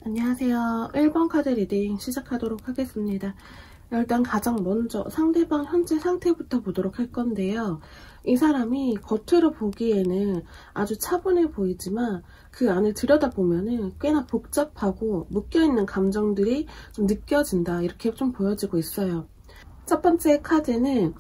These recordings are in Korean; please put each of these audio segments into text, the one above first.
안녕하세요. 1번 카드 리딩 시작하도록 하겠습니다. 일단 가장 먼저 상대방 현재 상태부터 보도록 할 건데요. 이 사람이 겉으로 보기에는 아주 차분해 보이지만 그 안을 들여다보면은 꽤나 복잡하고 묶여있는 감정들이 좀 느껴진다, 이렇게 좀 보여지고 있어요. 첫 번째 카드는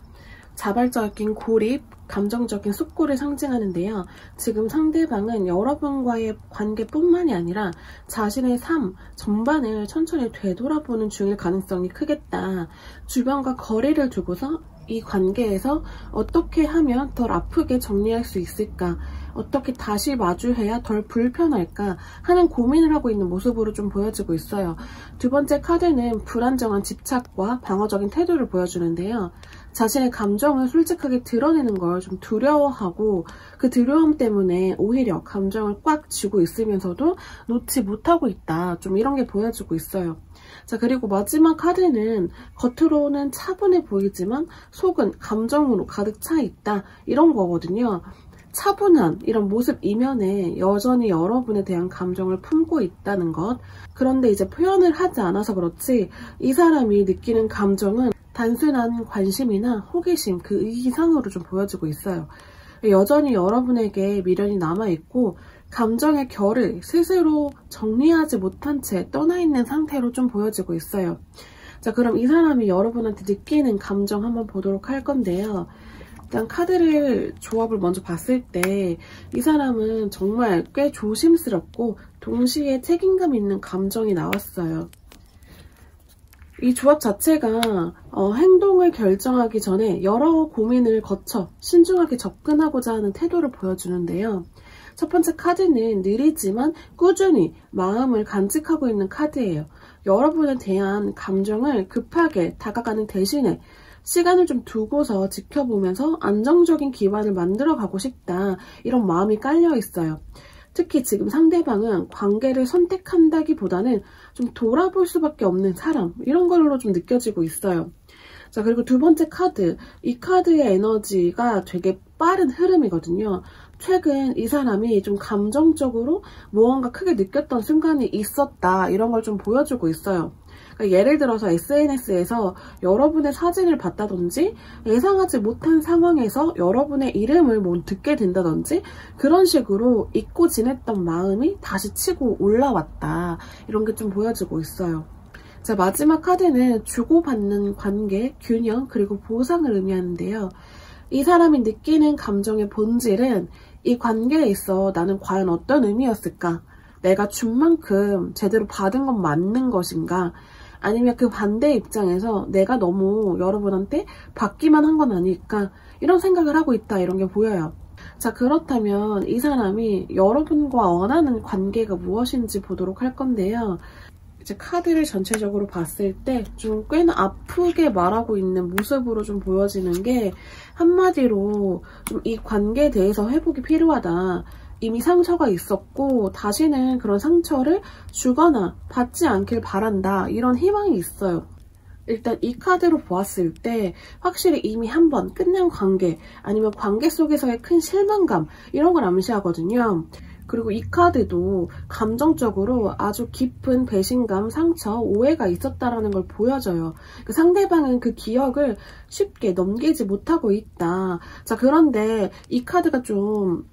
자발적인 고립, 감정적인 숙고를 상징하는데요. 지금 상대방은 여러분과의 관계뿐만이 아니라 자신의 삶 전반을 천천히 되돌아보는 중일 가능성이 크겠다. 주변과 거리를 두고서 이 관계에서 어떻게 하면 덜 아프게 정리할 수 있을까, 어떻게 다시 마주해야 덜 불편할까 하는 고민을 하고 있는 모습으로 좀 보여지고 있어요. 두 번째 카드는 불안정한 집착과 방어적인 태도를 보여주는데요. 자신의 감정을 솔직하게 드러내는 걸 좀 두려워하고 그 두려움 때문에 오히려 감정을 꽉 쥐고 있으면서도 놓지 못하고 있다, 좀 이런 게 보여지고 있어요. 자, 그리고 마지막 카드는 겉으로는 차분해 보이지만 속은 감정으로 가득 차 있다, 이런 거거든요. 차분한 이런 모습 이면에 여전히 여러분에 대한 감정을 품고 있다는 것. 그런데 이제 표현을 하지 않아서 그렇지 이 사람이 느끼는 감정은 단순한 관심이나 호기심 그 이상으로 좀 보여지고 있어요. 여전히 여러분에게 미련이 남아있고 감정의 결을 스스로 정리하지 못한 채 떠나있는 상태로 좀 보여지고 있어요. 자, 그럼 이 사람이 여러분한테 느끼는 감정 한번 보도록 할 건데요. 일단 카드를 조합을 먼저 봤을 때 이 사람은 정말 꽤 조심스럽고 동시에 책임감 있는 감정이 나왔어요. 이 조합 자체가 행동을 결정하기 전에 여러 고민을 거쳐 신중하게 접근하고자 하는 태도를 보여주는데요. 첫 번째 카드는 느리지만 꾸준히 마음을 간직하고 있는 카드예요. 여러분에 대한 감정을 급하게 다가가는 대신에 시간을 좀 두고서 지켜보면서 안정적인 기반을 만들어가고 싶다, 이런 마음이 깔려 있어요. 특히 지금 상대방은 관계를 선택한다기보다는 좀 돌아볼 수밖에 없는 사람, 이런 걸로 좀 느껴지고 있어요. 자, 그리고 두 번째 카드, 이 카드의 에너지가 되게 빠른 흐름이거든요. 최근 이 사람이 좀 감정적으로 무언가 크게 느꼈던 순간이 있었다, 이런 걸 좀 보여주고 있어요. 그러니까 예를 들어서 SNS에서 여러분의 사진을 봤다든지 예상하지 못한 상황에서 여러분의 이름을 뭐 듣게 된다든지 그런 식으로 잊고 지냈던 마음이 다시 치고 올라왔다, 이런 게 좀 보여지고 있어요. 자, 마지막 카드는 주고받는 관계, 균형, 그리고 보상을 의미하는데요. 이 사람이 느끼는 감정의 본질은 이 관계에 있어 나는 과연 어떤 의미였을까? 내가 준 만큼 제대로 받은 건 맞는 것인가? 아니면 그 반대 입장에서 내가 너무 여러분한테 받기만 한 건 아닐까? 이런 생각을 하고 있다, 이런 게 보여요. 자, 그렇다면 이 사람이 여러분과 원하는 관계가 무엇인지 보도록 할 건데요. 이제 카드를 전체적으로 봤을 때 좀 꽤나 아프게 말하고 있는 모습으로 좀 보여지는 게, 한마디로 좀 이 관계에 대해서 회복이 필요하다, 이미 상처가 있었고 다시는 그런 상처를 주거나 받지 않길 바란다, 이런 희망이 있어요. 일단 이 카드로 보았을 때 확실히 이미 한번 끝낸 관계, 아니면 관계 속에서의 큰 실망감, 이런 걸 암시하거든요. 그리고 이 카드도 감정적으로 아주 깊은 배신감, 상처, 오해가 있었다라는 걸 보여줘요. 그 상대방은 그 기억을 쉽게 넘기지 못하고 있다. 자, 그런데 이 카드가 좀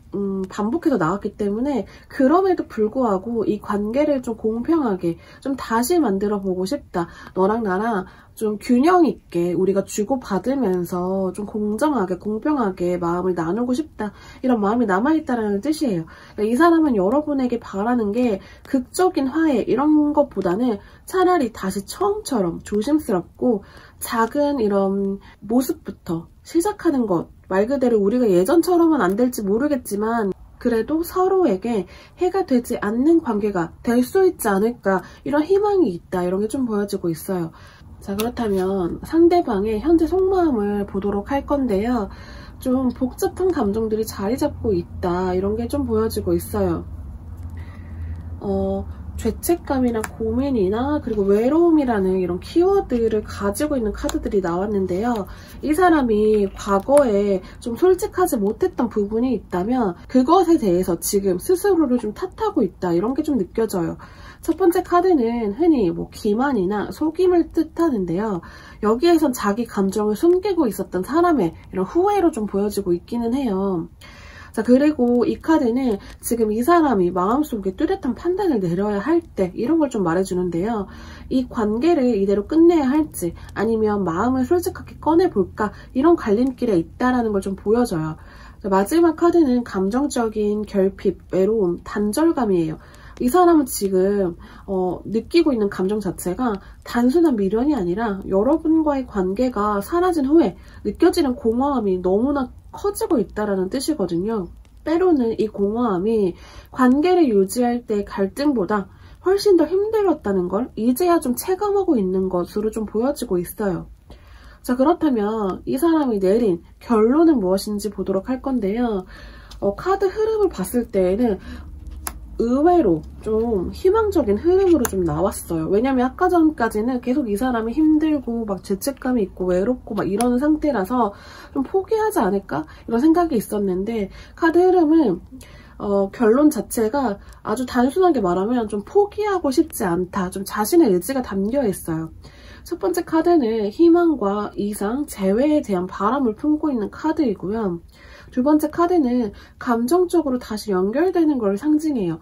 반복해서 나왔기 때문에 그럼에도 불구하고 이 관계를 좀 공평하게 좀 다시 만들어 보고 싶다. 너랑 나랑 좀 균형 있게 우리가 주고받으면서 좀 공정하게, 공평하게 마음을 나누고 싶다, 이런 마음이 남아있다는 뜻이에요. 그러니까 이 사람은 여러분에게 바라는 게 극적인 화해 이런 것보다는 차라리 다시 처음처럼 조심스럽고 작은 이런 모습부터 시작하는 것, 말 그대로 우리가 예전처럼은 안 될지 모르겠지만 그래도 서로에게 해가 되지 않는 관계가 될 수 있지 않을까, 이런 희망이 있다, 이런 게 좀 보여지고 있어요. 자, 그렇다면 상대방의 현재 속마음을 보도록 할 건데요. 좀 복잡한 감정들이 자리 잡고 있다, 이런 게 좀 보여지고 있어요. 죄책감이나 고민이나 그리고 외로움이라는 이런 키워드를 가지고 있는 카드들이 나왔는데요. 이 사람이 과거에 좀 솔직하지 못했던 부분이 있다면 그것에 대해서 지금 스스로를 좀 탓하고 있다, 이런 게 좀 느껴져요. 첫 번째 카드는 흔히 뭐 기만이나 속임을 뜻하는데요. 여기에선 자기 감정을 숨기고 있었던 사람의 이런 후회로 좀 보여지고 있기는 해요. 자, 그리고 이 카드는 지금 이 사람이 마음속에 뚜렷한 판단을 내려야 할 때 이런 걸 좀 말해주는데요. 이 관계를 이대로 끝내야 할지 아니면 마음을 솔직하게 꺼내볼까 이런 갈림길에 있다라는 걸 좀 보여줘요. 자, 마지막 카드는 감정적인 결핍, 외로움, 단절감이에요. 이 사람은 지금 느끼고 있는 감정 자체가 단순한 미련이 아니라 여러분과의 관계가 사라진 후에 느껴지는 공허함이 너무나 커지고 있다는 뜻이거든요. 때로는 이 공허함이 관계를 유지할 때 갈등보다 훨씬 더 힘들었다는 걸 이제야 좀 체감하고 있는 것으로 좀 보여지고 있어요. 자, 그렇다면 이 사람이 내린 결론은 무엇인지 보도록 할 건데요. 카드 흐름을 봤을 때에는 의외로 좀 희망적인 흐름으로 좀 나왔어요. 왜냐면 아까 전까지는 계속 이 사람이 힘들고 막 죄책감이 있고 외롭고 막 이러는 상태라서 좀 포기하지 않을까? 이런 생각이 있었는데 카드 흐름은 결론 자체가 아주 단순하게 말하면 좀 포기하고 싶지 않다. 좀 자신의 의지가 담겨 있어요. 첫 번째 카드는 희망과 이상, 재회에 대한 바람을 품고 있는 카드이고요. 두 번째 카드는 감정적으로 다시 연결되는 걸 상징해요.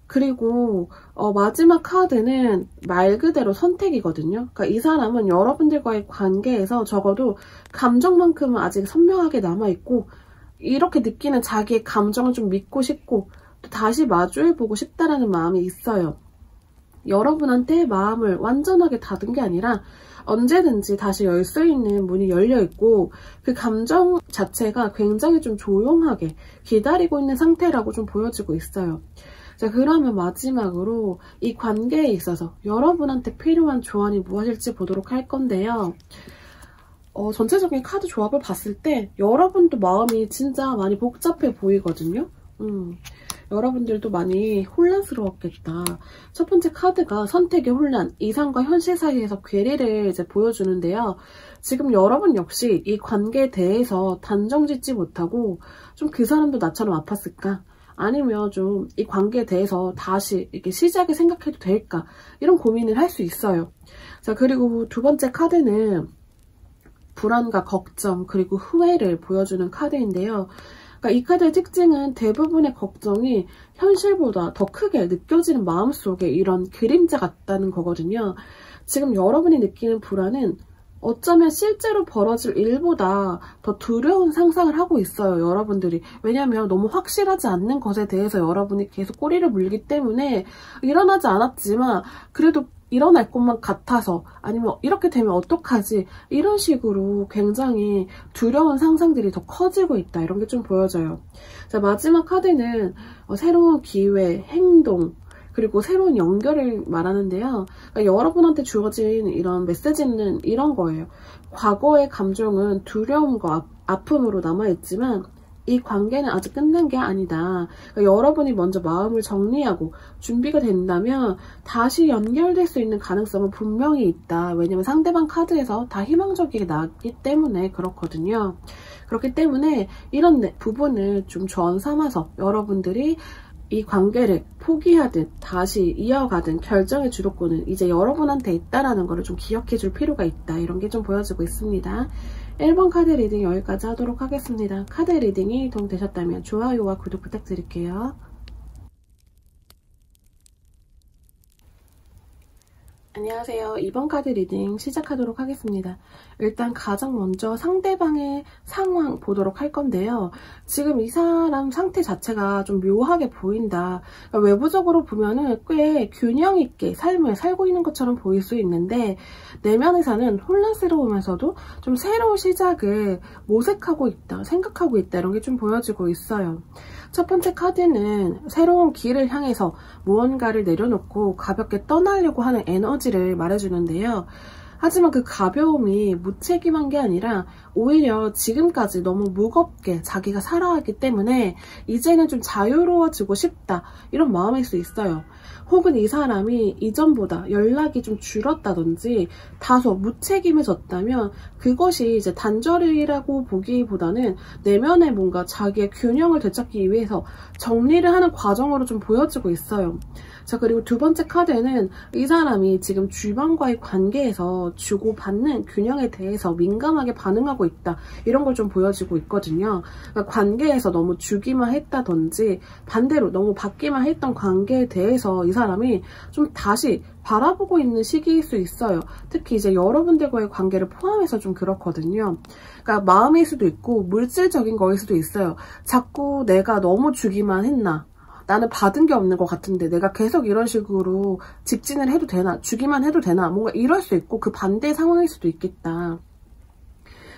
그리고 마지막 카드는 말 그대로 선택이거든요. 그러니까 이 사람은 여러분들과의 관계에서 적어도 감정만큼은 아직 선명하게 남아있고 이렇게 느끼는 자기의 감정을 좀 믿고 싶고 또 다시 마주해보고 싶다라는 마음이 있어요. 여러분한테 마음을 완전하게 닫은 게 아니라 언제든지 다시 열 수 있는 문이 열려있고 그 감정 자체가 굉장히 좀 조용하게 기다리고 있는 상태라고 좀 보여지고 있어요. 자, 그러면 마지막으로 이 관계에 있어서 여러분한테 필요한 조언이 무엇일지 보도록 할 건데요. 전체적인 카드 조합을 봤을 때 여러분도 마음이 진짜 많이 복잡해 보이거든요. 여러분들도 많이 혼란스러웠겠다. 첫 번째 카드가 선택의 혼란, 이상과 현실 사이에서 괴리를 이제 보여주는데요. 지금 여러분 역시 이 관계에 대해서 단정 짓지 못하고 좀 그 사람도 나처럼 아팠을까? 아니면 좀 이 관계에 대해서 다시 이렇게 시작을 생각해도 될까? 이런 고민을 할 수 있어요. 자, 그리고 두 번째 카드는 불안과 걱정 그리고 후회를 보여주는 카드인데요. 그러니까 이 카드의 특징은 대부분의 걱정이 현실보다 더 크게 느껴지는 마음속에 이런 그림자 같다는 거거든요. 지금 여러분이 느끼는 불안은 어쩌면 실제로 벌어질 일보다 더 두려운 상상을 하고 있어요, 여러분들이. 왜냐면 너무 확실하지 않는 것에 대해서 여러분이 계속 꼬리를 물기 때문에 일어나지 않았지만 그래도 일어날 것만 같아서 아니면 이렇게 되면 어떡하지? 이런 식으로 굉장히 두려운 상상들이 더 커지고 있다. 이런 게 좀 보여져요. 자, 마지막 카드는 새로운 기회, 행동, 그리고 새로운 연결을 말하는데요. 그러니까 여러분한테 주어진 이런 메시지는 이런 거예요. 과거의 감정은 두려움과 아픔으로 남아있지만 이 관계는 아직 끝난 게 아니다. 그러니까 여러분이 먼저 마음을 정리하고 준비가 된다면 다시 연결될 수 있는 가능성은 분명히 있다. 왜냐면 상대방 카드에서 다 희망적이게 나왔기 때문에 그렇거든요. 그렇기 때문에 이런 부분을 좀 조언 삼아서 여러분들이 이 관계를 포기하든 다시 이어가든 결정의 주도권은 이제 여러분한테 있다라는 거를 좀 기억해 줄 필요가 있다. 이런 게 좀 보여지고 있습니다. 1번 카드 리딩 여기까지 하도록 하겠습니다. 카드 리딩이 도움되셨다면 좋아요와 구독 부탁드릴게요. 안녕하세요. 2번 카드 리딩 시작하도록 하겠습니다. 일단 가장 먼저 상대방의 상황 보도록 할 건데요. 지금 이 사람 상태 자체가 좀 묘하게 보인다. 그러니까 외부적으로 보면은 꽤 균형 있게 삶을 살고 있는 것처럼 보일 수 있는데 내면에서는 혼란스러우면서도 좀 새로운 시작을 모색하고 있다, 생각하고 있다 이런 게 좀 보여지고 있어요. 첫 번째 카드는 새로운 길을 향해서 무언가를 내려놓고 가볍게 떠나려고 하는 에너지를 말해주는데요. 하지만 그 가벼움이 무책임한 게 아니라 오히려 지금까지 너무 무겁게 자기가 살아왔기 때문에 이제는 좀 자유로워지고 싶다 이런 마음일 수 있어요. 혹은 이 사람이 이전보다 연락이 좀 줄었다든지 다소 무책임해졌다면 그것이 이제 단절이라고 보기보다는 내면에 뭔가 자기의 균형을 되찾기 위해서 정리를 하는 과정으로 좀 보여지고 있어요. 자, 그리고 두 번째 카드는 이 사람이 지금 주변과의 관계에서 주고받는 균형에 대해서 민감하게 반응하고 있다. 이런 걸 좀 보여지고 있거든요. 그러니까 관계에서 너무 주기만 했다든지 반대로 너무 받기만 했던 관계에 대해서 이 사람이 좀 다시 바라보고 있는 시기일 수 있어요. 특히 이제 여러분들과의 관계를 포함해서 좀 그렇거든요. 그러니까 마음일 수도 있고 물질적인 거일 수도 있어요. 자꾸 내가 너무 주기만 했나? 나는 받은 게 없는 것 같은데 내가 계속 이런 식으로 직진을 해도 되나? 주기만 해도 되나? 뭔가 이럴 수 있고 그 반대 상황일 수도 있겠다.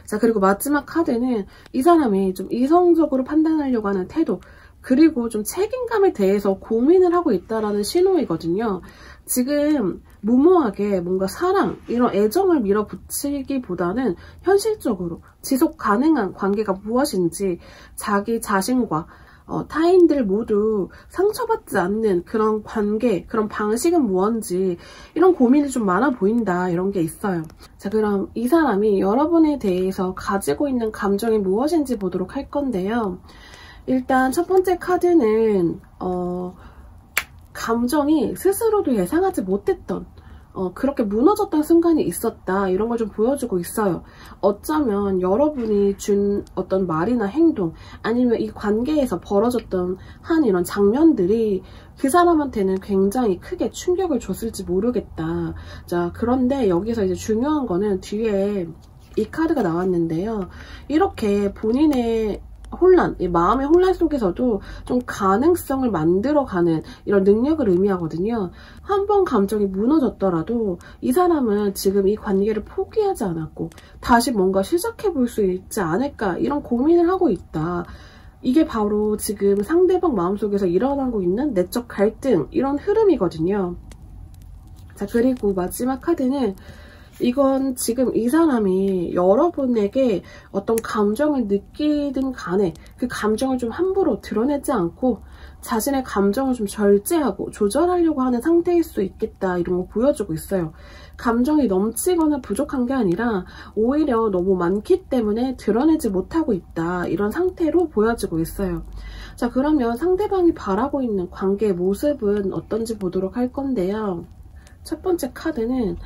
자, 그리고 마지막 카드는 이 사람이 좀 이성적으로 판단하려고 하는 태도, 그리고 좀 책임감에 대해서 고민을 하고 있다라는 신호이거든요. 지금 무모하게 뭔가 사랑, 이런 애정을 밀어붙이기보다는 현실적으로 지속 가능한 관계가 무엇인지 자기 자신과 타인들 모두 상처받지 않는 그런 관계, 그런 방식은 무엇인지 이런 고민이 좀 많아 보인다, 이런 게 있어요. 자, 그럼 이 사람이 여러분에 대해서 가지고 있는 감정이 무엇인지 보도록 할 건데요. 일단 첫 번째 카드는 감정이 스스로도 예상하지 못했던 그렇게 무너졌던 순간이 있었다, 이런 걸 좀 보여주고 있어요. 어쩌면 여러분이 준 어떤 말이나 행동, 아니면 이 관계에서 벌어졌던 한 이런 장면들이 그 사람한테는 굉장히 크게 충격을 줬을지 모르겠다. 자, 그런데 여기서 이제 중요한 거는 뒤에 이 카드가 나왔는데요. 이렇게 본인의 혼란, 이 마음의 혼란 속에서도 좀 가능성을 만들어가는 이런 능력을 의미하거든요. 한 번 감정이 무너졌더라도 이 사람은 지금 이 관계를 포기하지 않았고 다시 뭔가 시작해볼 수 있지 않을까, 이런 고민을 하고 있다. 이게 바로 지금 상대방 마음속에서 일어나고 있는 내적 갈등, 이런 흐름이거든요. 자, 그리고 마지막 카드는 이건 지금 이 사람이 여러분에게 어떤 감정을 느끼든 간에 그 감정을 좀 함부로 드러내지 않고 자신의 감정을 좀 절제하고 조절하려고 하는 상태일 수 있겠다, 이런 거 보여주고 있어요. 감정이 넘치거나 부족한 게 아니라 오히려 너무 많기 때문에 드러내지 못하고 있다, 이런 상태로 보여지고 있어요. 자, 그러면 상대방이 바라고 있는 관계의 모습은 어떤지 보도록 할 건데요. 첫 번째 카드는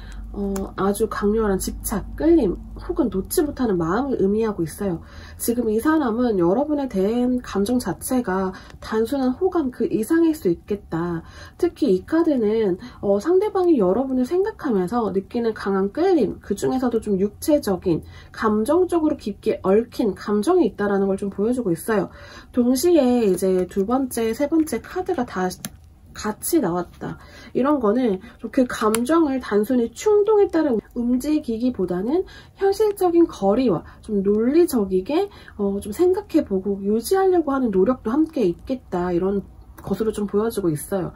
아주 강렬한 집착, 끌림, 혹은 놓지 못하는 마음을 의미하고 있어요. 지금 이 사람은 여러분에 대한 감정 자체가 단순한 호감 그 이상일 수 있겠다. 특히 이 카드는 상대방이 여러분을 생각하면서 느끼는 강한 끌림, 그 중에서도 좀 육체적인, 감정적으로 깊게 얽힌 감정이 있다는 걸 좀 보여주고 있어요. 동시에 이제 두 번째, 세 번째 카드가 다 같이 나왔다. 이런 거는 좀 그 감정을 단순히 충동에 따라 움직이기보다는 현실적인 거리와 좀 논리적이게 좀 생각해보고 유지하려고 하는 노력도 함께 있겠다, 이런 것으로 좀 보여지고 있어요.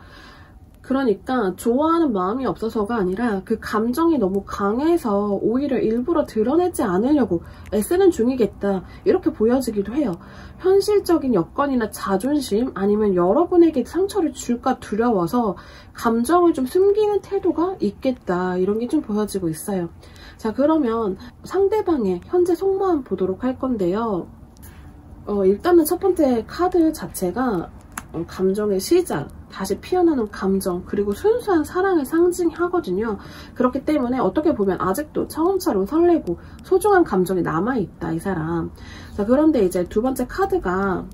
그러니까 좋아하는 마음이 없어서가 아니라 그 감정이 너무 강해서 오히려 일부러 드러내지 않으려고 애쓰는 중이겠다, 이렇게 보여지기도 해요. 현실적인 여건이나 자존심, 아니면 여러분에게 상처를 줄까 두려워서 감정을 좀 숨기는 태도가 있겠다, 이런 게 좀 보여지고 있어요. 자, 그러면 상대방의 현재 속마음 보도록 할 건데요. 일단은 첫 번째 카드 자체가 감정의 시작, 다시 피어나는 감정, 그리고 순수한 사랑을 상징하거든요. 그렇기 때문에 어떻게 보면 아직도 처음처럼 설레고 소중한 감정이 남아있다, 이 사람. 자, 그런데 이제 두 번째 카드가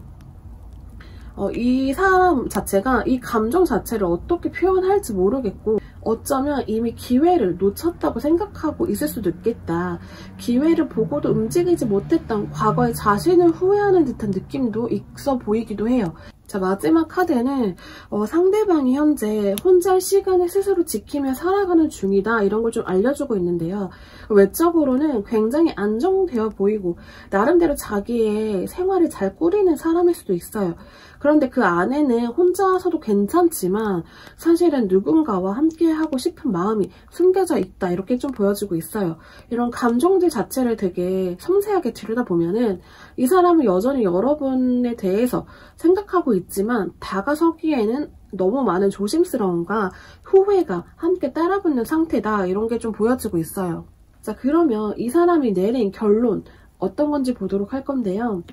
이 사람 자체가 이 감정 자체를 어떻게 표현할지 모르겠고 어쩌면 이미 기회를 놓쳤다고 생각하고 있을 수도 있겠다. 기회를 보고도 움직이지 못했던 과거의 자신을 후회하는 듯한 느낌도 있어 보이기도 해요. 자, 마지막 카드는 상대방이 현재 혼자 시간을 스스로 지키며 살아가는 중이다, 이런 걸 좀 알려주고 있는데요. 외적으로는 굉장히 안정되어 보이고 나름대로 자기의 생활을 잘 꾸리는 사람일 수도 있어요. 그런데 그 안에는 혼자서도 괜찮지만 사실은 누군가와 함께 하고 싶은 마음이 숨겨져 있다, 이렇게 좀 보여지고 있어요. 이런 감정들 자체를 되게 섬세하게 들여다보면은 이 사람은 여전히 여러분에 대해서 생각하고 있지만 다가서기에는 너무 많은 조심스러움과 후회가 함께 따라붙는 상태다, 이런 게 좀 보여지고 있어요. 자, 그러면 이 사람이 내린 결론 어떤 건지 보도록 할 건데요.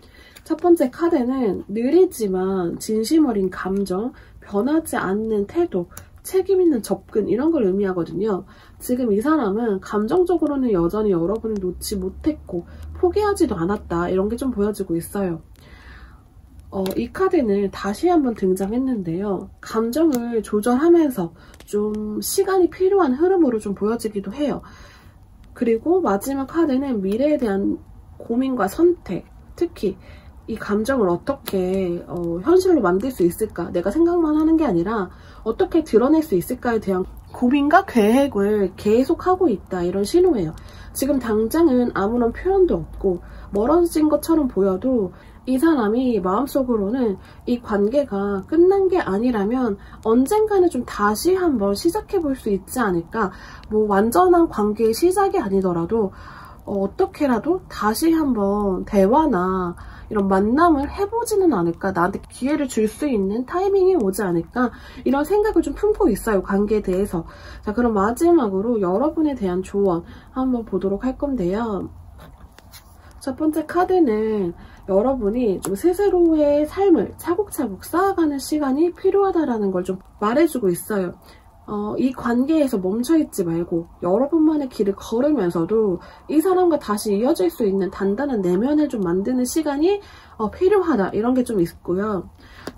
첫 번째 카드는 느리지만 진심 어린 감정, 변하지 않는 태도, 책임있는 접근 이런 걸 의미하거든요. 지금 이 사람은 감정적으로는 여전히 여러분을 놓지 못했고 포기하지도 않았다 이런 게 좀 보여지고 있어요. 이 카드는 다시 한번 등장했는데요. 감정을 조절하면서 좀 시간이 필요한 흐름으로 좀 보여지기도 해요. 그리고 마지막 카드는 미래에 대한 고민과 선택, 특히 이 감정을 어떻게 현실로 만들 수 있을까, 내가 생각만 하는 게 아니라 어떻게 드러낼 수 있을까에 대한 고민과 계획을 계속하고 있다 이런 신호예요. 지금 당장은 아무런 표현도 없고 멀어진 것처럼 보여도 이 사람이 마음속으로는 이 관계가 끝난 게 아니라면 언젠가는 좀 다시 한번 시작해 볼 수 있지 않을까. 뭐 완전한 관계의 시작이 아니더라도 어떻게라도 다시 한번 대화나 이런 만남을 해보지는 않을까, 나한테 기회를 줄 수 있는 타이밍이 오지 않을까 이런 생각을 좀 품고 있어요, 관계에 대해서. 자, 그럼 마지막으로 여러분에 대한 조언 한번 보도록 할 건데요. 첫 번째 카드는 여러분이 좀 스스로의 삶을 차곡차곡 쌓아가는 시간이 필요하다라는 걸 좀 말해주고 있어요. 이 관계에서 멈춰있지 말고 여러분만의 길을 걸으면서도 이 사람과 다시 이어질 수 있는 단단한 내면을 좀 만드는 시간이 필요하다 이런 게 좀 있고요.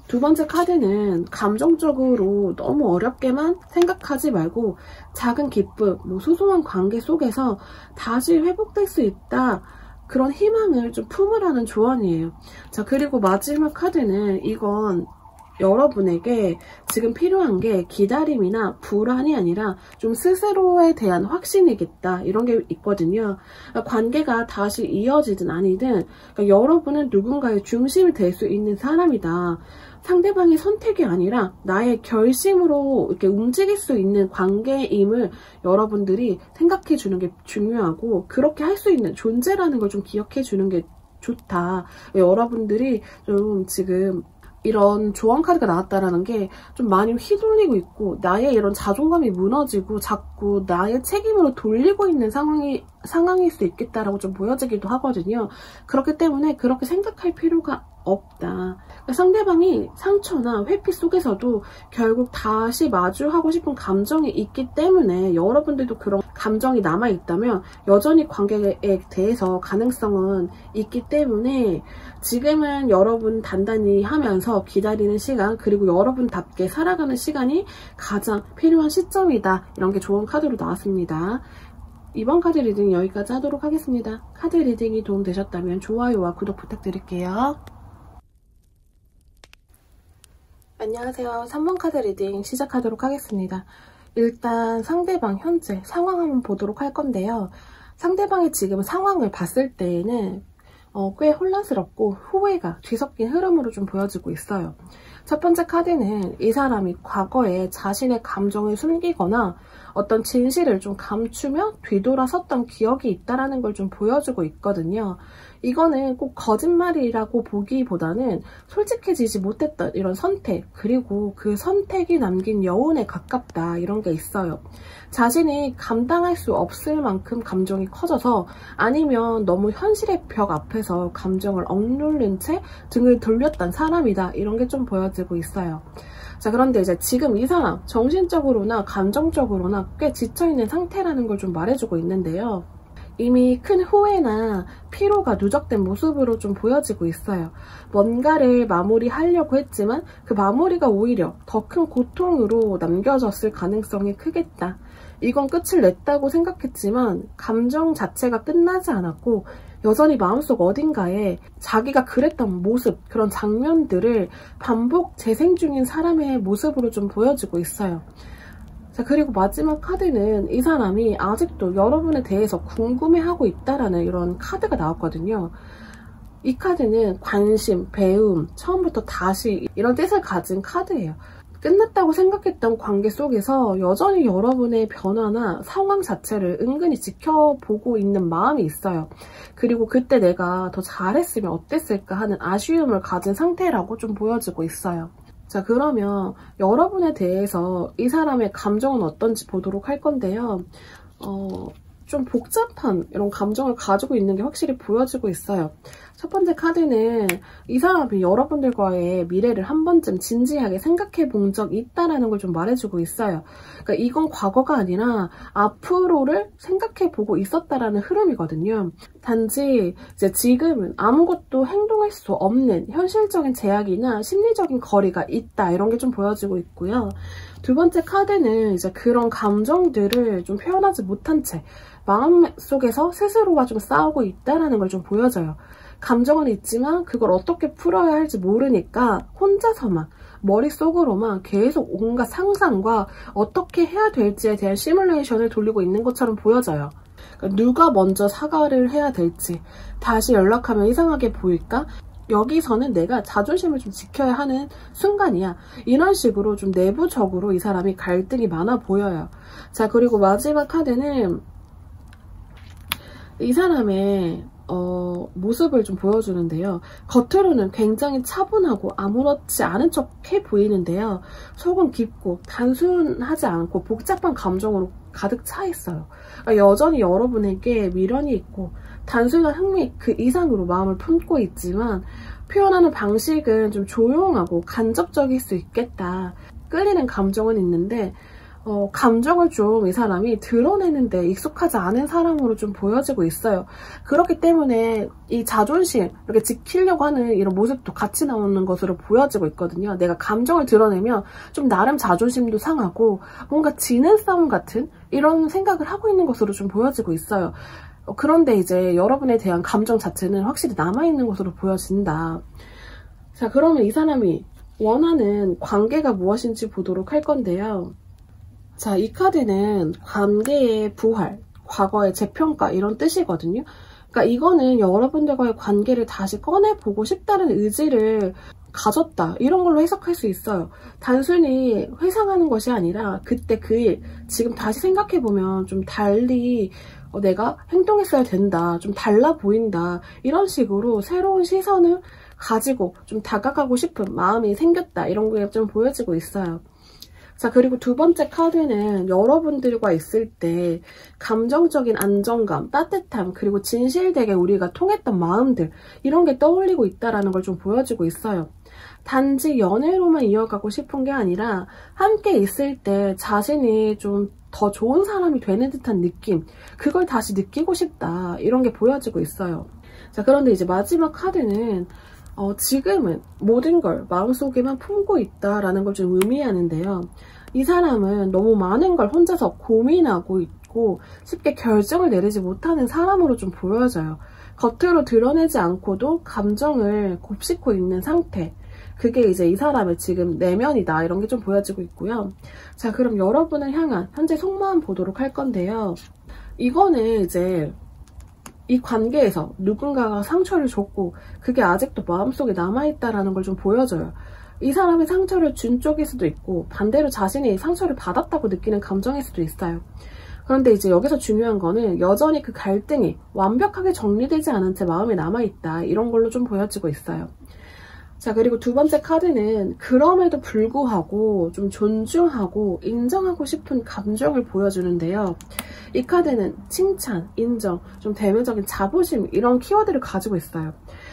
두 번째 카드는 감정적으로 너무 어렵게만 생각하지 말고 작은 기쁨, 뭐 소소한 관계 속에서 다시 회복될 수 있다, 그런 희망을 좀 품으라는 조언이에요. 자, 그리고 마지막 카드는 이건 여러분에게 지금 필요한 게 기다림이나 불안이 아니라 좀 스스로에 대한 확신이겠다 이런 게 있거든요. 그러니까 관계가 다시 이어지든 아니든 그러니까 여러분은 누군가의 중심이 될 수 있는 사람이다. 상대방의 선택이 아니라 나의 결심으로 이렇게 움직일 수 있는 관계임을 여러분들이 생각해 주는 게 중요하고, 그렇게 할 수 있는 존재라는 걸 좀 기억해 주는 게 좋다. 여러분들이 좀 지금 이런 조언 카드가 나왔다라는 게 좀 많이 휘둘리고 있고 나의 이런 자존감이 무너지고 자꾸 나의 책임으로 돌리고 있는 상황일 수 있겠다라고 좀 보여지기도 하거든요. 그렇기 때문에 그렇게 생각할 필요가 없다. 그러니까 상대방이 상처나 회피 속에서도 결국 다시 마주하고 싶은 감정이 있기 때문에 여러분들도 그런 감정이 남아있다면 여전히 관계에 대해서 가능성은 있기 때문에 지금은 여러분 단단히 하면서 기다리는 시간, 그리고 여러분답게 살아가는 시간이 가장 필요한 시점이다. 이런 게 좋은 카드로 나왔습니다. 이번 카드 리딩 여기까지 하도록 하겠습니다. 카드 리딩이 도움되셨다면 좋아요와 구독 부탁드릴게요. 안녕하세요. 3번 카드 리딩 시작하도록 하겠습니다. 일단 상대방 현재 상황 한번 보도록 할 건데요. 상대방의 지금 상황을 봤을 때에는 꽤 혼란스럽고 후회가 뒤섞인 흐름으로 좀 보여지고 있어요. 첫 번째 카드는 이 사람이 과거에 자신의 감정을 숨기거나 어떤 진실을 좀 감추며 뒤돌아섰던 기억이 있다는 걸 좀 보여주고 있거든요. 이거는 꼭 거짓말이라고 보기보다는 솔직해지지 못했던 이런 선택, 그리고 그 선택이 남긴 여운에 가깝다 이런 게 있어요. 자신이 감당할 수 없을 만큼 감정이 커져서, 아니면 너무 현실의 벽 앞에서 감정을 억누른 채 등을 돌렸던 사람이다 이런 게 좀 보여지고 있어요. 자, 그런데 이제 지금 이 사람 정신적으로나 감정적으로나 꽤 지쳐있는 상태라는 걸 좀 말해주고 있는데요. 이미 큰 후회나 피로가 누적된 모습으로 좀 보여지고 있어요. 뭔가를 마무리하려고 했지만 그 마무리가 오히려 더 큰 고통으로 남겨졌을 가능성이 크겠다. 이건 끝을 냈다고 생각했지만 감정 자체가 끝나지 않았고 여전히 마음속 어딘가에 자기가 그랬던 모습, 그런 장면들을 반복 재생 중인 사람의 모습으로 좀 보여지고 있어요. 자, 그리고 마지막 카드는 이 사람이 아직도 여러분에 대해서 궁금해하고 있다라는 이런 카드가 나왔거든요. 이 카드는 관심, 배움, 처음부터 다시 이런 뜻을 가진 카드예요. 끝났다고 생각했던 관계 속에서 여전히 여러분의 변화나 상황 자체를 은근히 지켜보고 있는 마음이 있어요. 그리고 그때 내가 더 잘했으면 어땠을까 하는 아쉬움을 가진 상태라고 좀 보여지고 있어요. 자, 그러면 여러분에 대해서 이 사람의 감정은 어떤지 보도록 할 건데요. 좀 복잡한 이런 감정을 가지고 있는 게 확실히 보여지고 있어요. 첫 번째 카드는 이 사람이 여러분들과의 미래를 한 번쯤 진지하게 생각해 본 적이 있다라는 걸 좀 말해주고 있어요. 그러니까 이건 과거가 아니라 앞으로를 생각해 보고 있었다라는 흐름이거든요. 단지 이제 지금은 아무것도 행동할 수 없는 현실적인 제약이나 심리적인 거리가 있다, 이런 게 좀 보여지고 있고요. 두 번째 카드는 이제 그런 감정들을 좀 표현하지 못한 채 마음속에서 스스로와 좀 싸우고 있다라는 걸 좀 보여줘요. 감정은 있지만 그걸 어떻게 풀어야 할지 모르니까 혼자서만 머릿속으로만 계속 온갖 상상과 어떻게 해야 될지에 대한 시뮬레이션을 돌리고 있는 것처럼 보여져요. 그러니까 누가 먼저 사과를 해야 될지, 다시 연락하면 이상하게 보일까? 여기서는 내가 자존심을 좀 지켜야 하는 순간이야. 이런 식으로 좀 내부적으로 이 사람이 갈등이 많아 보여요. 자, 그리고 마지막 카드는 이 사람의 모습을 좀 보여주는데요. 겉으로는 굉장히 차분하고 아무렇지 않은 척 해 보이는데요. 속은 깊고 단순하지 않고 복잡한 감정으로 가득 차 있어요. 그러니까 여전히 여러분에게 미련이 있고 단순한 흥미 그 이상으로 마음을 품고 있지만 표현하는 방식은 좀 조용하고 간접적일 수 있겠다. 끌리는 감정은 있는데 감정을 좀 이 사람이 드러내는데 익숙하지 않은 사람으로 좀 보여지고 있어요. 그렇기 때문에 이 자존심 이렇게 지키려고 하는 이런 모습도 같이 나오는 것으로 보여지고 있거든요. 내가 감정을 드러내면 좀 나름 자존심도 상하고 뭔가 지는 싸움 같은 이런 생각을 하고 있는 것으로 좀 보여지고 있어요. 그런데 이제 여러분에 대한 감정 자체는 확실히 남아있는 것으로 보여진다. 자, 그러면 이 사람이 원하는 관계가 무엇인지 보도록 할 건데요. 자, 이 카드는 관계의 부활, 과거의 재평가 이런 뜻이거든요. 그러니까 이거는 여러분들과의 관계를 다시 꺼내보고 싶다는 의지를 가졌다, 이런 걸로 해석할 수 있어요. 단순히 회상하는 것이 아니라 그때 그 일, 지금 다시 생각해보면 좀 달리 내가 행동했어야 된다, 좀 달라 보인다, 이런 식으로 새로운 시선을 가지고 좀 다가가고 싶은 마음이 생겼다, 이런 게 좀 보여지고 있어요. 자, 그리고 두 번째 카드는 여러분들과 있을 때 감정적인 안정감, 따뜻함, 그리고 진실되게 우리가 통했던 마음들, 이런 게 떠올리고 있다는 걸 좀 보여주고 있어요. 단지 연애로만 이어가고 싶은 게 아니라 함께 있을 때 자신이 좀 더 좋은 사람이 되는 듯한 느낌, 그걸 다시 느끼고 싶다, 이런 게 보여지고 있어요. 자, 그런데 이제 마지막 카드는 지금은 모든 걸 마음속에만 품고 있다라는 걸 좀 의미하는데요. 이 사람은 너무 많은 걸 혼자서 고민하고 있고 쉽게 결정을 내리지 못하는 사람으로 좀 보여져요. 겉으로 드러내지 않고도 감정을 곱씹고 있는 상태. 그게 이제 이 사람의 지금 내면이다, 이런 게 좀 보여지고 있고요. 자, 그럼 여러분을 향한 현재 속마음 보도록 할 건데요. 이거는 이제 이 관계에서 누군가가 상처를 줬고 그게 아직도 마음속에 남아있다는 걸 좀 보여줘요. 이 사람이 상처를 준 쪽일 수도 있고 반대로 자신이 상처를 받았다고 느끼는 감정일 수도 있어요. 그런데 이제 여기서 중요한 거는 여전히 그 갈등이 완벽하게 정리되지 않은 채 마음에 남아있다, 이런 걸로 좀 보여지고 있어요. 자, 그리고 두 번째 카드는 그럼에도 불구하고 좀 존중하고 인정하고 싶은 감정을 보여주는데요. 이 카드는 칭찬, 인정, 좀 대면적인 자부심, 이런 키워드를 가지고 있어요.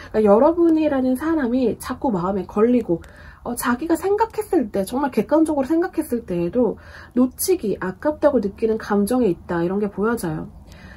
그러니까 여러분이라는 사람이 자꾸 마음에 걸리고 자기가 생각했을 때, 정말 객관적으로 생각했을 때에도 놓치기 아깝다고 느끼는 감정이 있다, 이런 게 보여져요.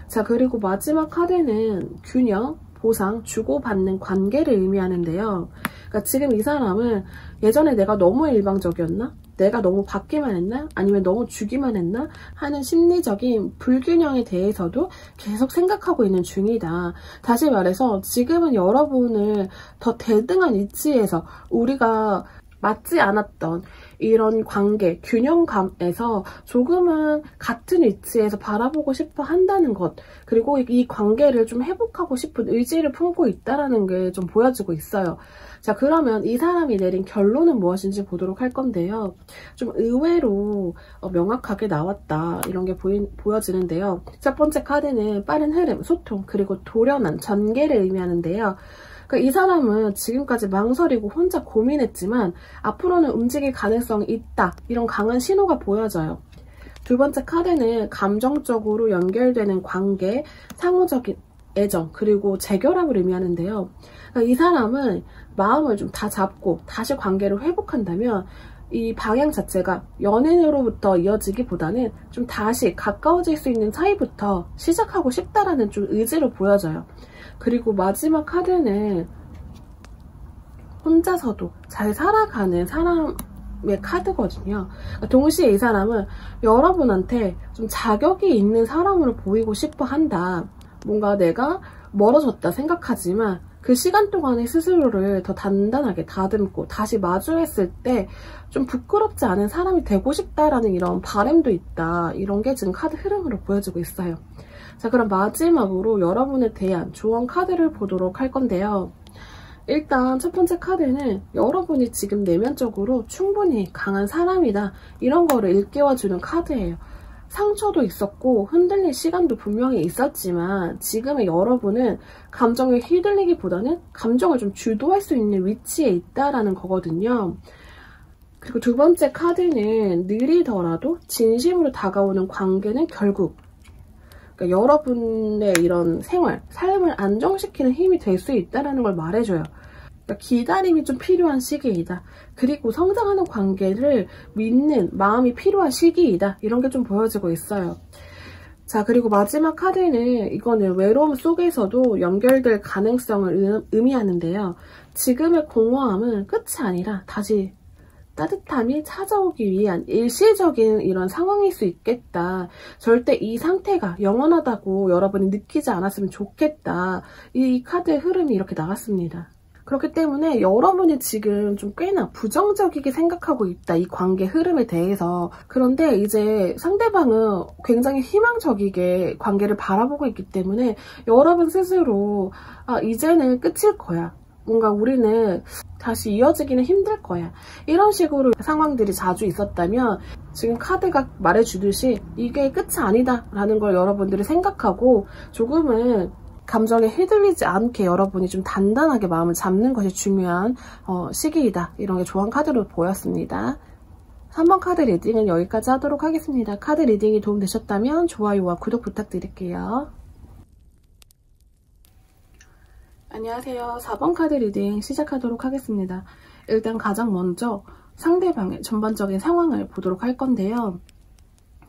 자, 그리고 마지막 카드는 균형, 보상, 주고받는 관계를 의미하는데요. 그러니까 지금 이 사람은 예전에 내가 너무 일방적이었나? 내가 너무 받기만 했나? 아니면 너무 주기만 했나? 하는 심리적인 불균형에 대해서도 계속 생각하고 있는 중이다. 다시 말해서 지금은 여러분을 더 대등한 위치에서 우리가 맞지 않았던 이런 관계, 균형감에서 조금은 같은 위치에서 바라보고 싶어 한다는 것, 그리고 이 관계를 좀 회복하고 싶은 의지를 품고 있다는 게 좀 보여지고 있어요. 자, 그러면 이 사람이 내린 결론은 무엇인지 보도록 할 건데요. 좀 의외로 명확하게 나왔다, 이런 게 보여지는데요. 첫 번째 카드는 빠른 흐름, 소통, 그리고 돌연한 전개를 의미하는데요. 그러니까 이 사람은 지금까지 망설이고 혼자 고민했지만 앞으로는 움직일 가능성이 있다, 이런 강한 신호가 보여져요. 두 번째 카드는 감정적으로 연결되는 관계, 상호적인 애정, 그리고 재결합을 의미하는데요. 그러니까 이 사람은 마음을 좀 다 잡고 다시 관계를 회복한다면 이 방향 자체가 연인으로부터 이어지기보다는 좀 다시 가까워질 수 있는 사이부터 시작하고 싶다라는 좀 의지를 보여줘요. 그리고 마지막 카드는 혼자서도 잘 살아가는 사람의 카드거든요. 동시에 이 사람은 여러분한테 좀 자격이 있는 사람으로 보이고 싶어 한다. 뭔가 내가 멀어졌다 생각하지만 그 시간 동안에 스스로를 더 단단하게 다듬고 다시 마주했을 때 좀 부끄럽지 않은 사람이 되고 싶다라는 이런 바람도 있다. 이런 게 지금 카드 흐름으로 보여지고 있어요. 자, 그럼 마지막으로 여러분에 대한 조언 카드를 보도록 할 건데요. 일단 첫 번째 카드는 여러분이 지금 내면적으로 충분히 강한 사람이다. 이런 거를 일깨워주는 카드예요. 상처도 있었고 흔들릴 시간도 분명히 있었지만 지금의 여러분은 감정에 휘둘리기보다는 감정을 좀 주도할 수 있는 위치에 있다라는 거거든요. 그리고 두 번째 카드는 느리더라도 진심으로 다가오는 관계는 결국 그러니까 여러분의 이런 생활, 삶을 안정시키는 힘이 될 수 있다는 걸 말해줘요. 그러니까 기다림이 좀 필요한 시기이다. 그리고 성장하는 관계를 믿는 마음이 필요한 시기이다. 이런 게 좀 보여지고 있어요. 자, 그리고 마지막 카드는 이거는 외로움 속에서도 연결될 가능성을 의미하는데요. 지금의 공허함은 끝이 아니라 다시 따뜻함이 찾아오기 위한 일시적인 이런 상황일 수 있겠다. 절대 이 상태가 영원하다고 여러분이 느끼지 않았으면 좋겠다. 이 카드의 흐름이 이렇게 나갔습니다. 그렇기 때문에 여러분이 지금 좀 꽤나 부정적이게 생각하고 있다. 이 관계 흐름에 대해서. 그런데 이제 상대방은 굉장히 희망적이게 관계를 바라보고 있기 때문에 여러분 스스로 이제는 끝일 거야. 뭔가 우리는 다시 이어지기는 힘들 거야. 이런 식으로 상황들이 자주 있었다면 지금 카드가 말해주듯이 이게 끝이 아니다 라는 걸 여러분들이 생각하고 조금은 감정에 휘둘리지 않게 여러분이 좀 단단하게 마음을 잡는 것이 중요한 시기이다. 이런 게 조언 카드로 보였습니다. 3번 카드 리딩은 여기까지 하도록 하겠습니다. 카드 리딩이 도움되셨다면 좋아요와 구독 부탁드릴게요. 안녕하세요. 4번 카드 리딩 시작하도록 하겠습니다. 일단 가장 먼저 상대방의 전반적인 상황을 보도록 할 건데요.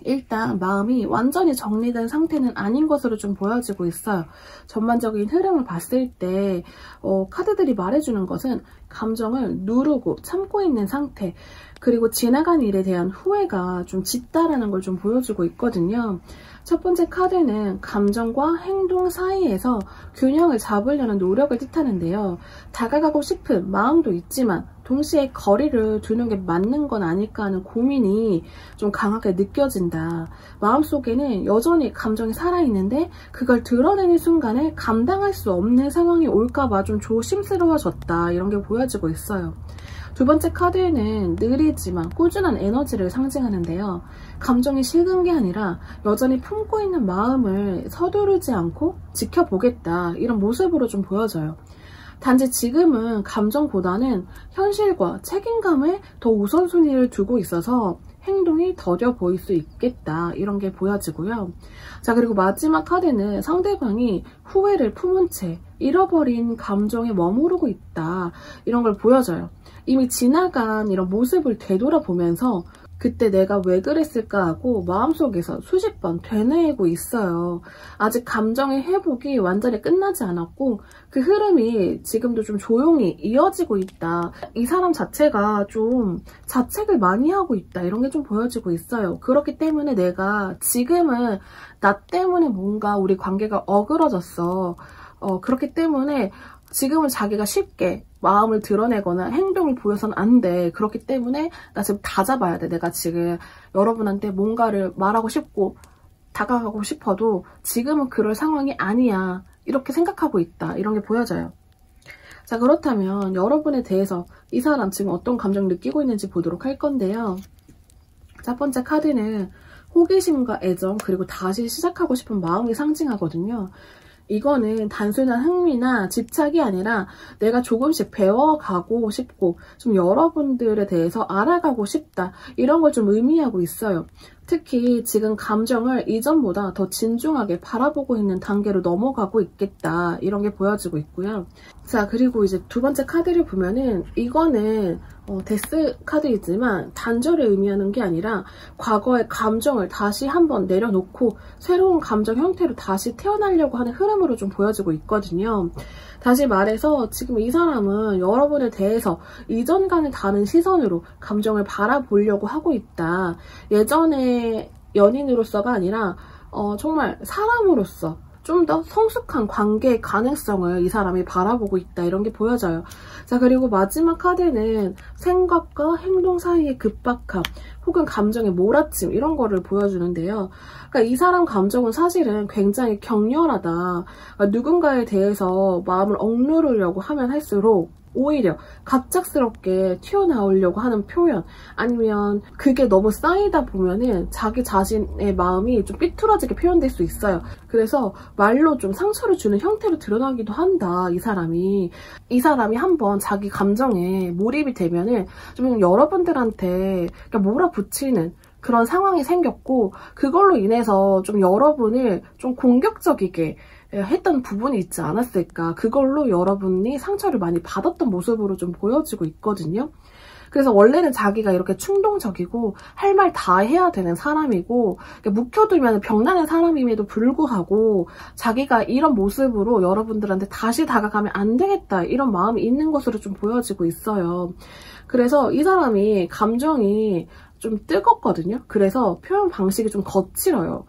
일단 마음이 완전히 정리된 상태는 아닌 것으로 좀 보여지고 있어요. 전반적인 흐름을 봤을 때 카드들이 말해주는 것은 감정을 누르고 참고 있는 상태, 그리고 지나간 일에 대한 후회가 좀 짙다라는 걸 좀 보여주고 있거든요. 첫 번째 카드는 감정과 행동 사이에서 균형을 잡으려는 노력을 뜻하는데요. 다가가고 싶은 마음도 있지만 동시에 거리를 두는 게 맞는 건 아닐까 하는 고민이 좀 강하게 느껴진다. 마음속에는 여전히 감정이 살아있는데 그걸 드러내는 순간에 감당할 수 없는 상황이 올까봐 좀 조심스러워졌다. 이런 게 보여지고 있어요. 두 번째 카드에는 느리지만 꾸준한 에너지를 상징하는데요. 감정이 식은 게 아니라 여전히 품고 있는 마음을 서두르지 않고 지켜보겠다. 이런 모습으로 좀 보여져요. 단지 지금은 감정보다는 현실과 책임감에 더 우선순위를 두고 있어서 행동이 더뎌 보일 수 있겠다. 이런 게 보여지고요. 자, 그리고 마지막 카드는 상대방이 후회를 품은 채 잃어버린 감정에 머무르고 있다. 이런 걸 보여줘요. 이미 지나간 이런 모습을 되돌아보면서 그때 내가 왜 그랬을까 하고 마음속에서 수십 번 되뇌이고 있어요. 아직 감정의 회복이 완전히 끝나지 않았고 그 흐름이 지금도 좀 조용히 이어지고 있다. 이 사람 자체가 좀 자책을 많이 하고 있다. 이런 게 좀 보여지고 있어요. 그렇기 때문에 내가 지금은 나 때문에 뭔가 우리 관계가 어그러졌어. 그렇기 때문에 지금은 자기가 쉽게 마음을 드러내거나 행동을 보여서는 안 돼. 그렇기 때문에 나 지금 다 잡아야 돼. 내가 지금 여러분한테 뭔가를 말하고 싶고 다가가고 싶어도 지금은 그럴 상황이 아니야. 이렇게 생각하고 있다. 이런 게 보여져요. 자, 그렇다면 여러분에 대해서 이 사람 지금 어떤 감정 느끼고 있는지 보도록 할 건데요. 첫 번째 카드는 호기심과 애정, 그리고 다시 시작하고 싶은 마음이 상징하거든요. 이거는 단순한 흥미나 집착이 아니라 내가 조금씩 배워가고 싶고 좀 여러분들에 대해서 알아가고 싶다. 이런 걸 좀 의미하고 있어요. 특히 지금 감정을 이전보다 더 진중하게 바라보고 있는 단계로 넘어가고 있겠다. 이런 게 보여지고 있고요. 자, 그리고 이제 두 번째 카드를 보면은 이거는 데스 카드이지만 단절을 의미하는 게 아니라 과거의 감정을 다시 한번 내려놓고 새로운 감정 형태로 다시 태어나려고 하는 흐름으로 좀 보여지고 있거든요. 다시 말해서 지금 이 사람은 여러분에 대해서 이전과는 다른 시선으로 감정을 바라보려고 하고 있다. 예전에 연인으로서가 아니라 정말 사람으로서 좀 더 성숙한 관계의 가능성을 이 사람이 바라보고 있다. 이런 게 보여져요. 자, 그리고 마지막 카드는 생각과 행동 사이의 급박함 혹은 감정의 몰아침 이런 거를 보여주는데요. 그러니까 이 사람 감정은 사실은 굉장히 격렬하다. 그러니까 누군가에 대해서 마음을 억누르려고 하면 할수록 오히려 갑작스럽게 튀어나오려고 하는 표현 아니면 그게 너무 쌓이다 보면은 자기 자신의 마음이 좀 삐뚤어지게 표현될 수 있어요. 그래서 말로 좀 상처를 주는 형태로 드러나기도 한다. 이 사람이 한번 자기 감정에 몰입이 되면은 좀 여러분들한테 몰아붙이는 그런 상황이 생겼고 그걸로 인해서 좀 여러분을 좀 공격적이게 했던 부분이 있지 않았을까. 그걸로 여러분이 상처를 많이 받았던 모습으로 좀 보여지고 있거든요. 그래서 원래는 자기가 이렇게 충동적이고 할 말 다 해야 되는 사람이고 묵혀두면 병나는 사람임에도 불구하고 자기가 이런 모습으로 여러분들한테 다시 다가가면 안 되겠다 이런 마음이 있는 것으로 좀 보여지고 있어요. 그래서 이 사람이 감정이 좀 뜨겁거든요. 그래서 표현 방식이 좀 거칠어요.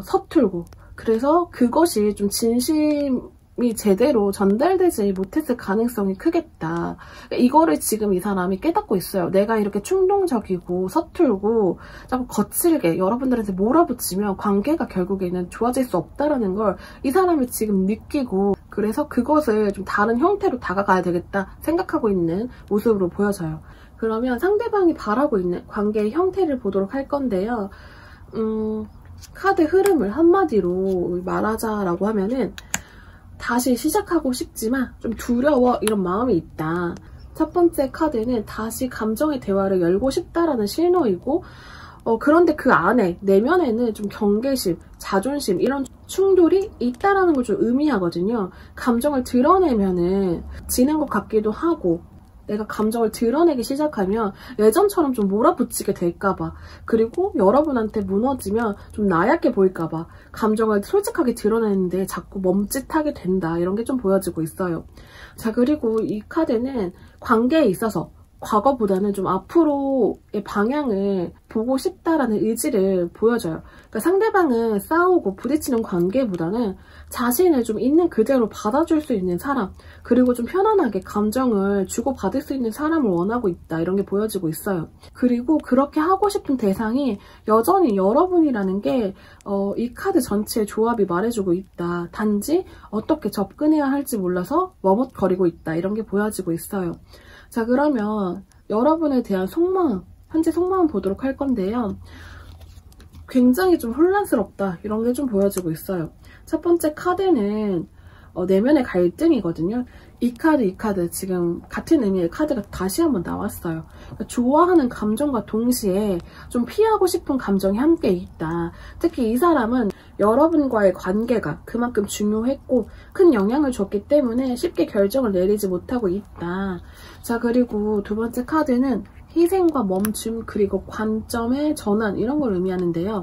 서툴고. 그래서 그것이 좀 진심이 제대로 전달되지 못했을 가능성이 크겠다. 이거를 지금 이 사람이 깨닫고 있어요. 내가 이렇게 충동적이고 서툴고 자꾸 거칠게 여러분들한테 몰아붙이면 관계가 결국에는 좋아질 수 없다라는 걸 이 사람이 지금 느끼고 그래서 그것을 좀 다른 형태로 다가가야 되겠다 생각하고 있는 모습으로 보여져요. 그러면 상대방이 바라고 있는 관계의 형태를 보도록 할 건데요. 카드 흐름을 한마디로 말하자라고 하면은 다시 시작하고 싶지만 좀 두려워 이런 마음이 있다. 첫 번째 카드는 다시 감정의 대화를 열고 싶다라는 신호이고 그런데 그 안에 내면에는 좀 경계심, 자존심 이런 충돌이 있다라는 걸 좀 의미하거든요. 감정을 드러내면은 지는 것 같기도 하고 내가 감정을 드러내기 시작하면 예전처럼 좀 몰아붙이게 될까봐 그리고 여러분한테 무너지면 좀 나약해 보일까봐 감정을 솔직하게 드러내는데 자꾸 멈칫하게 된다 이런 게 좀 보여지고 있어요. 자, 그리고 이 카드는 관계에 있어서 과거보다는 좀 앞으로의 방향을 보고 싶다라는 의지를 보여줘요. 그러니까 상대방은 싸우고 부딪히는 관계보다는 자신을 좀 있는 그대로 받아줄 수 있는 사람 그리고 좀 편안하게 감정을 주고받을 수 있는 사람을 원하고 있다 이런 게 보여지고 있어요. 그리고 그렇게 하고 싶은 대상이 여전히 여러분이라는 게 이 카드 전체의 조합이 말해주고 있다. 단지 어떻게 접근해야 할지 몰라서 머뭇거리고 있다 이런 게 보여지고 있어요. 자, 그러면 여러분에 대한 속마음, 현재 속마음 보도록 할 건데요. 굉장히 좀 혼란스럽다 이런 게 좀 보여지고 있어요. 첫 번째 카드는 내면의 갈등이거든요. 이 카드 지금 같은 의미의 카드가 다시 한번 나왔어요. 그러니까 좋아하는 감정과 동시에 좀 피하고 싶은 감정이 함께 있다. 특히 이 사람은 여러분과의 관계가 그만큼 중요했고 큰 영향을 줬기 때문에 쉽게 결정을 내리지 못하고 있다. 자, 그리고 두 번째 카드는 희생과 멈춤 그리고 관점의 전환 이런 걸 의미하는데요.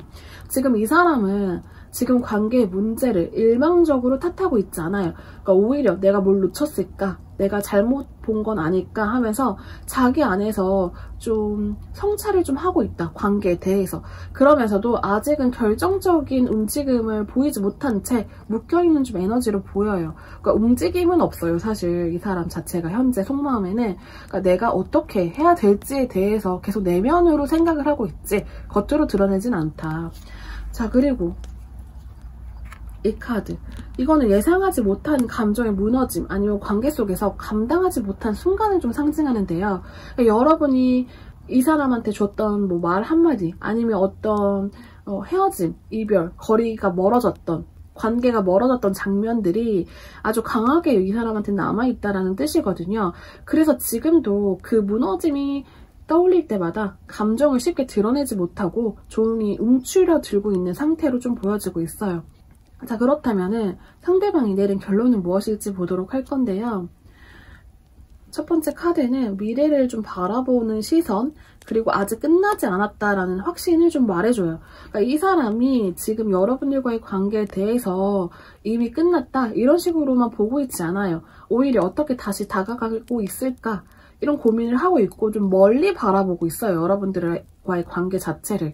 지금 이 사람은 지금 관계의 문제를 일방적으로 탓하고 있지 않아요. 그러니까 오히려 내가 뭘 놓쳤을까? 내가 잘못 본 건 아닐까 하면서 자기 안에서 좀 성찰을 좀 하고 있다. 관계에 대해서. 그러면서도 아직은 결정적인 움직임을 보이지 못한 채 묶여있는 좀 에너지로 보여요. 그러니까 움직임은 없어요. 사실 이 사람 자체가 현재 속마음에는 그러니까 내가 어떻게 해야 될지에 대해서 계속 내면으로 생각을 하고 있지 겉으로 드러내진 않다. 자, 그리고 이 카드. 이거는 예상하지 못한 감정의 무너짐 아니면 관계 속에서 감당하지 못한 순간을 좀 상징하는데요. 그러니까 여러분이 이 사람한테 줬던 뭐 말 한마디 아니면 어떤 헤어짐, 이별, 거리가 멀어졌던 관계가 멀어졌던 장면들이 아주 강하게 이 사람한테 남아있다라는 뜻이거든요. 그래서 지금도 그 무너짐이 떠올릴 때마다 감정을 쉽게 드러내지 못하고 조용히 움츠려들고 있는 상태로 좀 보여지고 있어요. 자, 그렇다면은 상대방이 내린 결론은 무엇일지 보도록 할 건데요. 첫 번째 카드는 미래를 좀 바라보는 시선, 그리고 아직 끝나지 않았다라는 확신을 좀 말해줘요. 그러니까 이 사람이 지금 여러분들과의 관계에 대해서 이미 끝났다 이런 식으로만 보고 있지 않아요. 오히려 어떻게 다시 다가가고 있을까 이런 고민을 하고 있고 좀 멀리 바라보고 있어요. 여러분들과의 관계 자체를.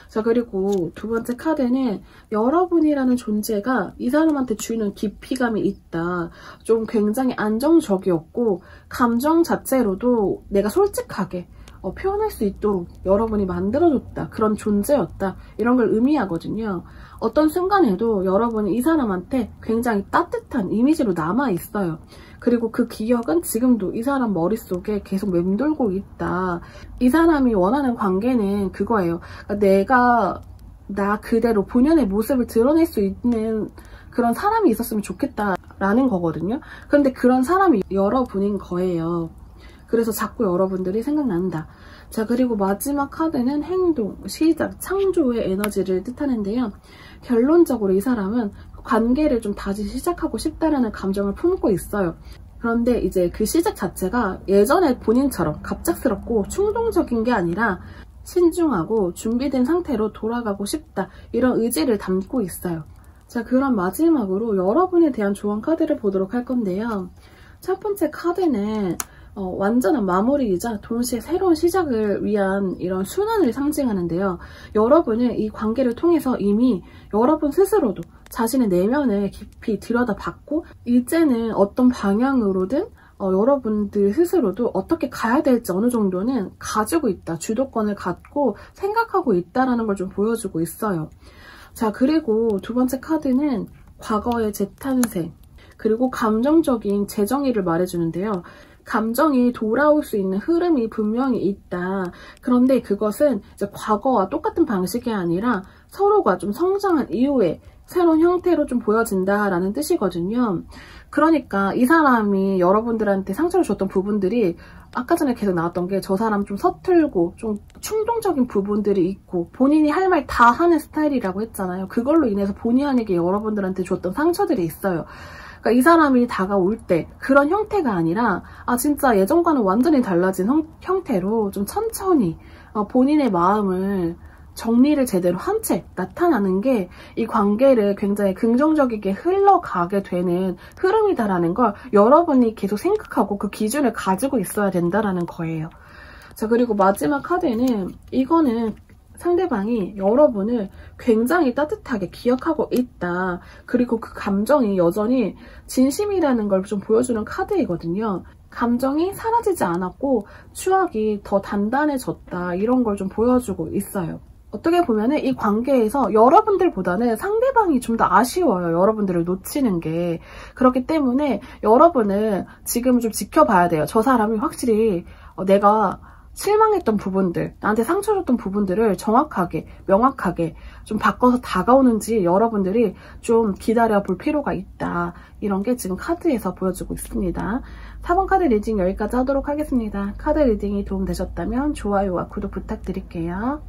자, 그리고 두 번째 카드는 여러분이라는 존재가 이 사람한테 주는 깊이감이 있다. 좀 굉장히 안정적이었고 감정 자체로도 내가 솔직하게 표현할 수 있도록 여러분이 만들어줬다. 그런 존재였다. 이런 걸 의미하거든요. 어떤 순간에도 여러분이 이 사람한테 굉장히 따뜻한 이미지로 남아있어요. 그리고 그 기억은 지금도 이 사람 머릿속에 계속 맴돌고 있다. 이 사람이 원하는 관계는 그거예요. 그러니까 내가 나 그대로 본연의 모습을 드러낼 수 있는 그런 사람이 있었으면 좋겠다라는 거거든요. 그런데 그런 사람이 여러분인 거예요. 그래서 자꾸 여러분들이 생각난다. 자, 그리고 마지막 카드는 행동, 시작, 창조의 에너지를 뜻하는데요. 결론적으로 이 사람은 관계를 좀 다시 시작하고 싶다라는 감정을 품고 있어요. 그런데 이제 그 시작 자체가 예전에 본인처럼 갑작스럽고 충동적인 게 아니라 신중하고 준비된 상태로 돌아가고 싶다. 이런 의지를 담고 있어요. 자, 그럼 마지막으로 여러분에 대한 조언 카드를 보도록 할 건데요. 첫 번째 카드는 완전한 마무리이자 동시에 새로운 시작을 위한 이런 순환을 상징하는데요. 여러분은 이 관계를 통해서 이미 여러분 스스로도 자신의 내면을 깊이 들여다봤고 이제는 어떤 방향으로든 여러분들 스스로도 어떻게 가야 될지 어느 정도는 가지고 있다. 주도권을 갖고 생각하고 있다는 걸 좀 보여주고 있어요. 자, 그리고 두 번째 카드는 과거의 재탄생, 그리고 감정적인 재정의를 말해주는데요. 감정이 돌아올 수 있는 흐름이 분명히 있다. 그런데 그것은 이제 과거와 똑같은 방식이 아니라 서로가 좀 성장한 이후에 새로운 형태로 좀 보여진다라는 뜻이거든요. 그러니까 이 사람이 여러분들한테 상처를 줬던 부분들이 아까 전에 계속 나왔던 게 저 사람 좀 서툴고 좀 충동적인 부분들이 있고 본인이 할 말 다 하는 스타일이라고 했잖아요. 그걸로 인해서 본의 아니게 여러분들한테 줬던 상처들이 있어요. 그러니까 이 사람이 다가올 때 그런 형태가 아니라 진짜 예전과는 완전히 달라진 형태로 좀 천천히 본인의 마음을 정리를 제대로 한 채 나타나는 게 이 관계를 굉장히 긍정적이게 흘러가게 되는 흐름이다라는 걸 여러분이 계속 생각하고 그 기준을 가지고 있어야 된다라는 거예요. 자, 그리고 마지막 카드는 이거는 상대방이 여러분을 굉장히 따뜻하게 기억하고 있다. 그리고 그 감정이 여전히 진심이라는 걸 좀 보여주는 카드이거든요. 감정이 사라지지 않았고 추억이 더 단단해졌다. 이런 걸 좀 보여주고 있어요. 어떻게 보면은 이 관계에서 여러분들보다는 상대방이 좀 더 아쉬워요. 여러분들을 놓치는 게. 그렇기 때문에 여러분은 지금 좀 지켜봐야 돼요. 저 사람이 확실히 내가 실망했던 부분들, 나한테 상처 줬던 부분들을 정확하게, 명확하게 좀 바꿔서 다가오는지 여러분들이 좀 기다려 볼 필요가 있다. 이런 게 지금 카드에서 보여주고 있습니다. 4번 카드 리딩 여기까지 하도록 하겠습니다. 카드 리딩이 도움되셨다면 좋아요와 구독 부탁드릴게요.